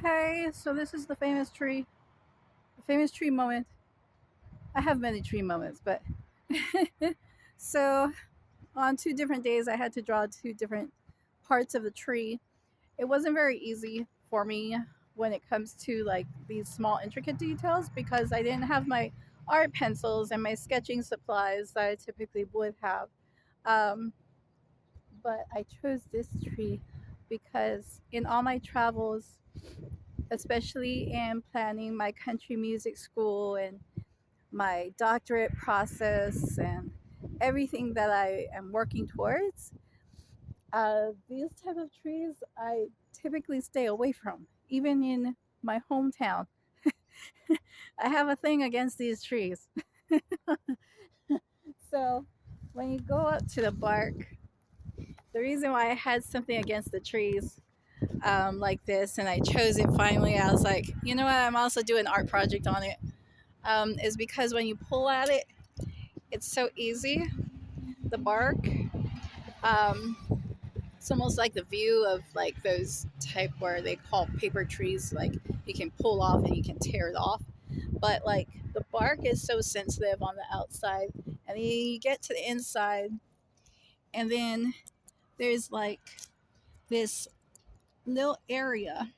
Okay, so this is the famous tree moment. I have many tree moments, but so on 2 different days, I had to draw 2 different parts of the tree. It wasn't very easy for me when it comes to like these small, intricate details because I didn't have my art pencils and my sketching supplies that I typically would have. Um, but I chose this tree because in all my travels, especially in planning my country music school and my doctorate process and everything that I am working towards, these type of trees I typically stay away from, even in my hometown. I have a thing against these trees. So when you go up to the bark, the reason why I had something against the trees like this and I chose it finally, I was like, you know what, I'm also doing an art project on it, is because when you pull at it, it's so easy. The bark, um, it's almost like the view of like those type where they call paper trees, like you can pull off and you can tear it off. But like the bark is so sensitive on the outside, and then you get to the inside, and then there's like this little area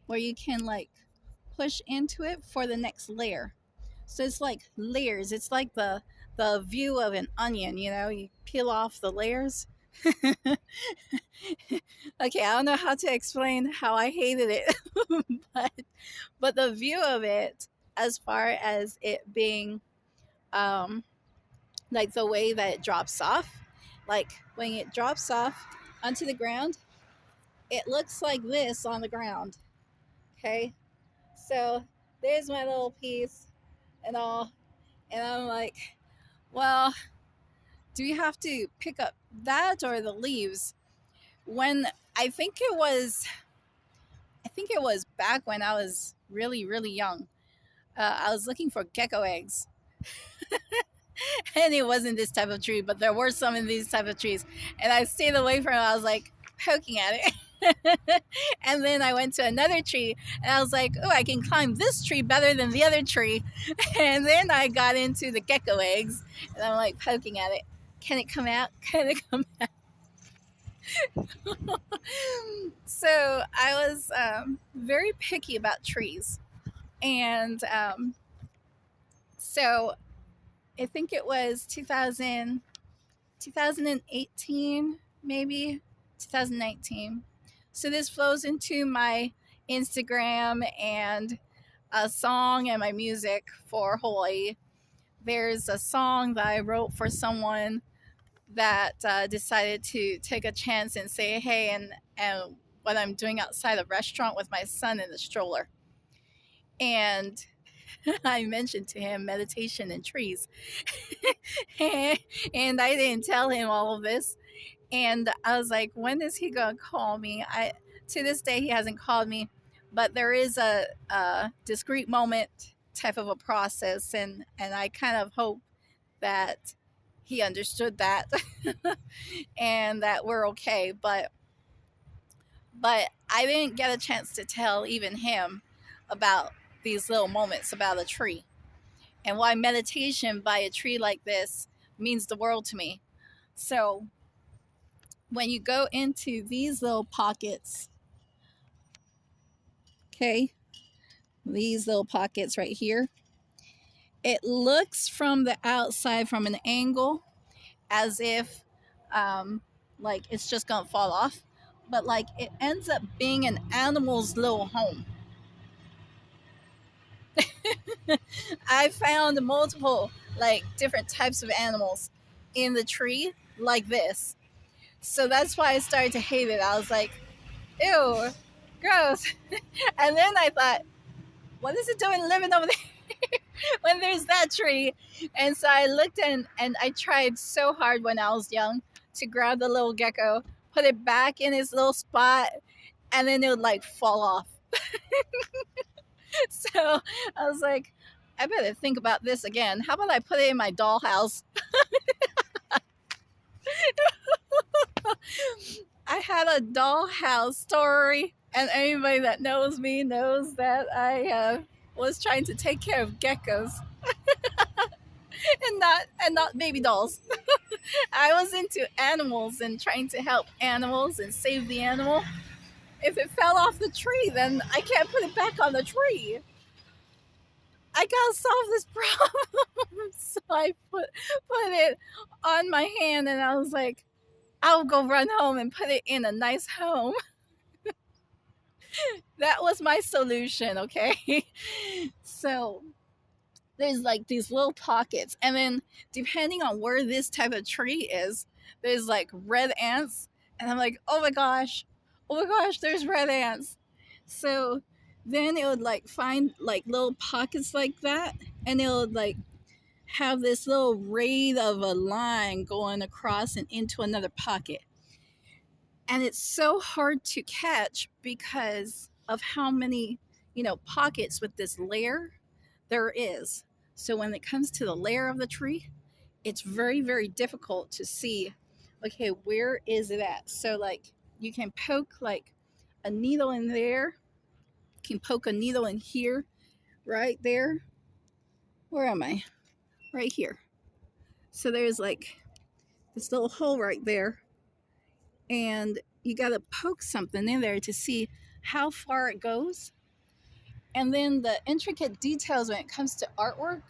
where you can like push into it for the next layer. So it's like layers. It's like the view of an onion, you know, you peel off the layers. Okay, I don't know how to explain how I hated it, but the view of it, as far as it being um, like the way that it drops off, like when it drops off onto the ground, it looks like this on the ground. Okay, so there's my little piece and all, and I'm like, well, do we have to pick up that or the leaves? When I think it was I think it was back when I was really, really young. I was looking for gecko eggs, and it wasn't this type of tree, but there were some in these type of trees, and I stayed away from it. I was like poking at it, and then I went to another tree, and I was like, "Oh, I can climb this tree better than the other tree," and then I got into the gecko eggs, and I'm like poking at it. Can it come out? Can it come so I was very picky about trees. And so I think it was 2018, maybe 2019. So this flows into my Instagram and a song and my music for Hawaii. There's a song that I wrote for someone that decided to take a chance and say, hey, and what I'm doing outside a restaurant with my son in the stroller. And I mentioned to him meditation and trees. And I didn't tell him all of this. And I was like, when is he going to call me? To this day, he hasn't called me, but there is a discrete moment type of a process. And I kind of hope that he understood that and that we're okay. But I didn't get a chance to tell even him about these little moments about a tree and why meditation by a tree like this means the world to me. So when you go into these little pockets, okay, these little pockets right here, it looks from the outside from an angle as if like it's just gonna fall off, but like it ends up being an animal's little home. I found multiple like different types of animals in the tree like this. So that's why I started to hate it. I was like, ew, gross. And then I thought, what is it doing living over there when there's that tree? And so I looked and I tried so hard when I was young to grab the little gecko, put it back in its little spot, and then it would like fall off. So I was like, I better think about this again. How about I put it in my dollhouse? I had a dollhouse story, and anybody that knows me knows that I was trying to take care of geckos and not baby dolls. I was into animals and trying to help animals and save the animal. If it fell off the tree, then I can't put it back on the tree. I gotta solve this problem. So I put it on my hand, and I was like, I'll go run home and put it in a nice home. That was my solution, okay? So there's like these little pockets, and then depending on where this type of tree is, there's like red ants, and I'm like, oh my gosh, there's red ants. So then it would like find like little pockets like that, and it would like have this little raid of a line going across and into another pocket. And it's so hard to catch because of how many, pockets with this layer there is. So when it comes to the layer of the tree, it's very, very difficult to see, okay, where is it at? So like you can poke like a needle in there, you can poke a needle in here, right there. Where am I? Right here. So there's like this little hole right there, and you got to poke something in there to see how far it goes. And then the intricate details when it comes to artwork,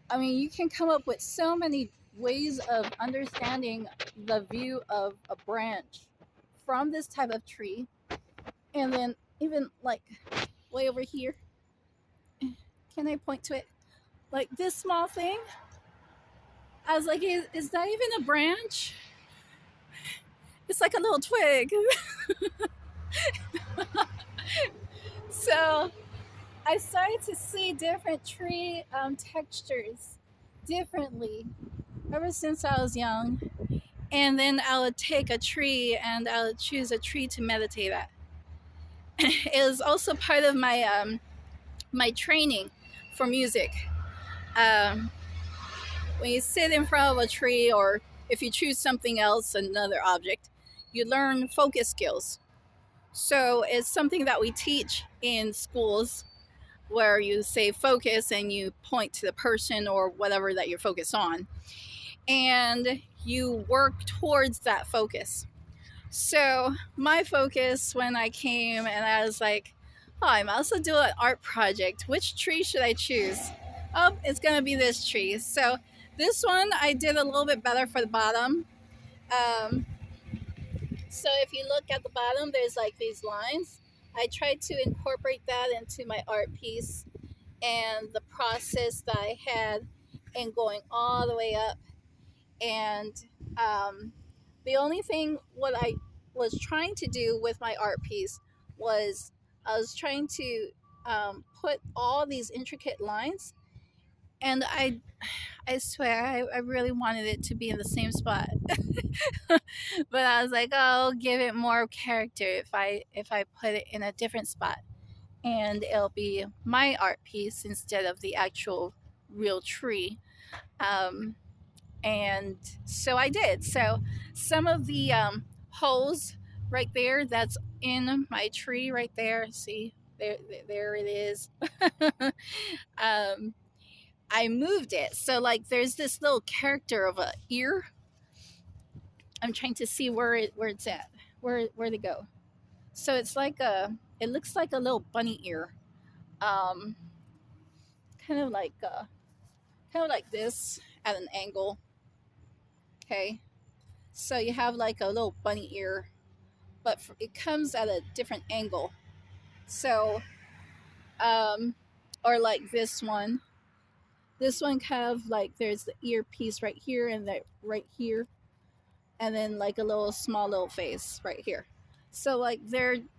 I mean, you can come up with so many ways of understanding the view of a branch from this type of tree. And then even like way over here, can I point to it? Like this small thing, I was like, is that even a branch? It's like a little twig. So I started to see different tree textures differently ever since I was young. And then I would take a tree and I would choose a tree to meditate at. It was also part of my training for music. Um, when you sit in front of a tree, or if you choose something else, another object, you learn focus skills. So it's something that we teach in schools, where you say focus and you point to the person or whatever that you're focused on, and you work towards that focus. So my focus when I came and I was like, oh, I'm also doing an art project. Which tree should I choose? Oh, it's gonna be this tree. So this one I did a little bit better for the bottom. Um, so if you look at the bottom, there's like these lines. I tried to incorporate that into my art piece and the process that I had in going all the way up. And the only thing what I was trying to do with my art piece was I was trying to put all these intricate lines, and I swear I really wanted it to be in the same spot. But I was like, oh, I'll give it more character if I put it in a different spot, and it'll be my art piece instead of the actual real tree. Um, and so I did. So some of the holes right there, that's in my tree right there. See, there it is. um, I moved it. So like there's this little character of a ear. I'm trying to see where it's at. Where to go. So it's like it looks like a little bunny ear. Um, kind of like this at an angle. Okay. So you have like a little bunny ear, but it comes at a different angle. So or like this one. This one kind of like there's the earpiece right here and that right here, and then like a little small little face right here. So like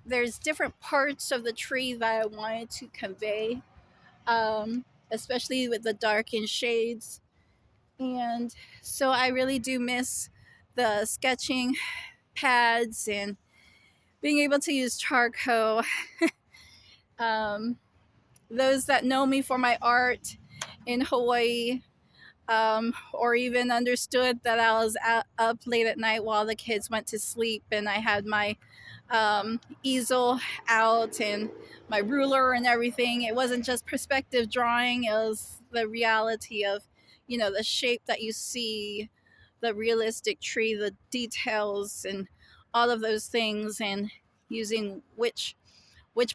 there's different parts of the tree that I wanted to convey, especially with the darkened shades. And so I really do miss the sketching pads and being able to use charcoal. um, those that know me for my art in Hawaii or even understood that I was up late at night while the kids went to sleep and I had my easel out and my ruler and everything. It wasn't just perspective drawing, it was the reality of, the shape that you see, the realistic tree, the details, and all of those things, and using which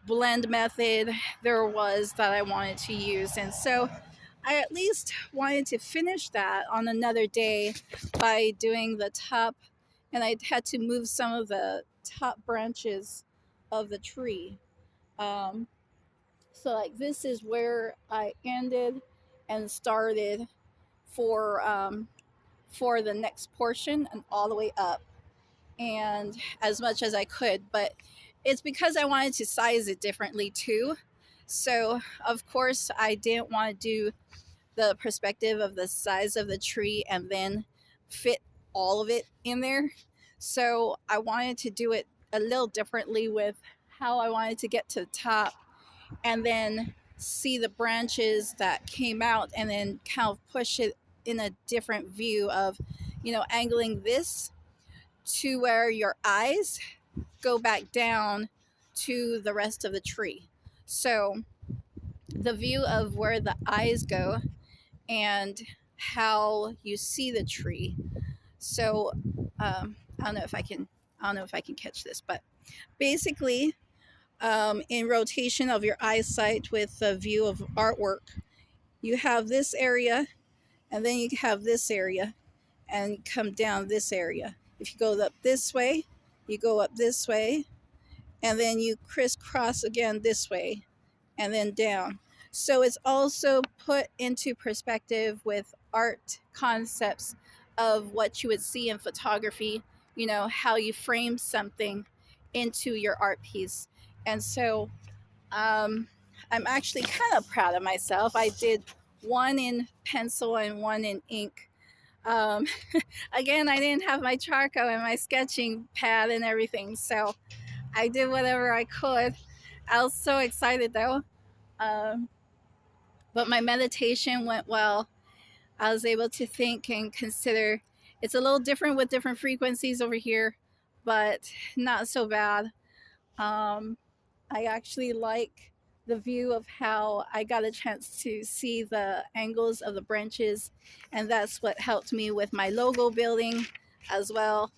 blend method there was that I wanted to use. And so I at least wanted to finish that on another day by doing the top, and I had to move some of the top branches of the tree. Um, so, like, this is where I ended and started for for the next portion and all the way up, and as much as I could. But it's because I wanted to size it differently too. So, of course, I didn't want to do the perspective of the size of the tree and then fit all of it in there. So I wanted to do it a little differently with how I wanted to get to the top and then see the branches that came out and then kind of push it in a different view of, angling this to where your eyes go back down to the rest of the tree. So the view of where the eyes go and how you see the tree. So I don't know if I can. I don't know if I can catch this, but basically, in rotation of your eyesight with the view of artwork, you have this area, and then you have this area, and come down this area. If you go up this way, you go up this way, and then you crisscross again this way, and then down. So it's also put into perspective with art concepts of what you would see in photography, how you frame something into your art piece. And so I'm actually kind of proud of myself. I did one in pencil and one in ink. Um, Again, I didn't have my charcoal and my sketching pad and everything, so I did whatever I could. I was so excited though. Um, but my meditation went well. I was able to think and consider. It's a little different with different frequencies over here, but not so bad. Um, I actually like the view of how I got a chance to see the angles of the branches, and that's what helped me with my logo building as well.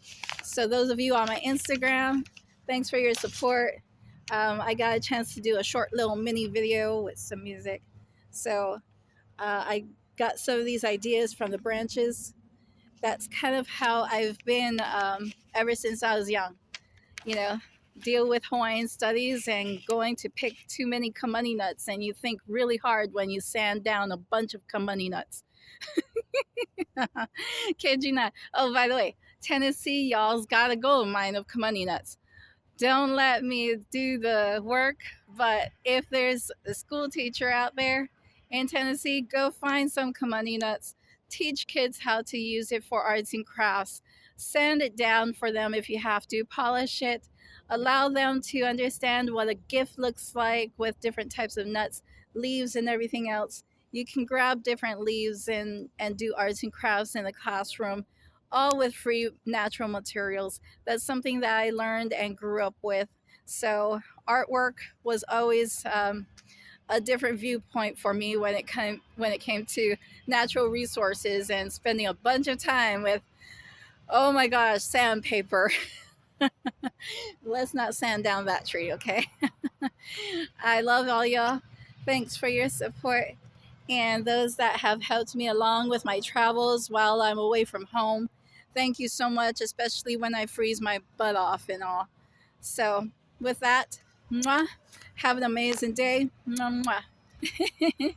So, those of you on my Instagram, thanks for your support. I got a chance to do a short little mini video with some music. So, I got some of these ideas from the branches. That's kind of how I've been ever since I was young. You know, deal with Hawaiian studies and going to pick too many kamani nuts, and you think really hard when you sand down a bunch of kamani nuts. Kid you not. Oh, by the way, Tennessee, y'all's got a gold mine of kamani nuts. Don't let me do the work, but if there's a school teacher out there in Tennessee, go find some kamani nuts. Teach kids how to use it for arts and crafts. Sand it down for them if you have to. Polish it. Allow them to understand what a gift looks like with different types of nuts, leaves, and everything else. You can grab different leaves and do arts and crafts in the classroom, all with free natural materials. That's something that I learned and grew up with. So artwork was always a different viewpoint for me when it came to natural resources and spending a bunch of time with, oh my gosh, sandpaper. Let's not sand down that tree, okay? I love all y'all. Thanks for your support and those that have helped me along with my travels while I'm away from home. Thank you so much, especially when I freeze my butt off and all. So, with that, mwah, have an amazing day. Mwah, mwah.